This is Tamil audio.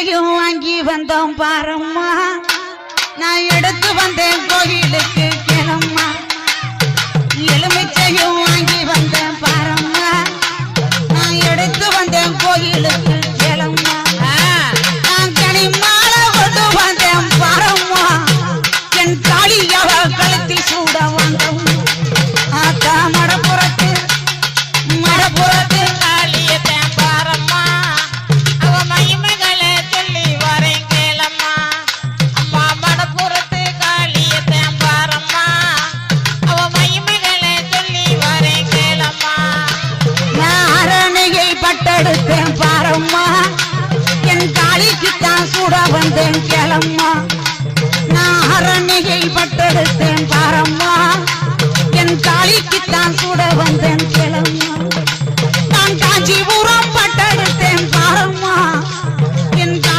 வாங்கி வந்தோம் பாரம்மா, நான் எடுத்து வந்தேன் கோயிலுக்கு கிளம்மா. எலுமிச்சையும் வாங்கி வந்தேன் பாரம்மா, நான் எடுத்து வந்தேன் கோயிலுக்கு கிளம்மா. நான் கனிமாலை கொண்டு வந்தேன் பாரம்மா, என் காளியவ கழுத்தி சூட வந்தோம். ஆத்தா மடப்புறத்து மடப்புறத்து காளியத்தேன் பாரம்மா, அவ மகிமைகளை சொல்லி வரேன் கேளம்மா. அம்மா மடப்புறத்து காளியத்தேன் பாரம்மா, அவ மகிமைகளை சொல்லி வரேன் கேளம்மா. நான் அரணையை பட்டெடுத்தேன் பாரம்மா, என் காளிக்குத்தான் சூட வந்தேன் கிளம்மா. நான் அரணையை பட்டெடுத்தேன் பாரம்மா, என் காளிக்குத்தான் சூட வந்தேன் கிளம்மா. நான் காஞ்சிபுரம் பட்டெடுத்தேன் பாரம்மா,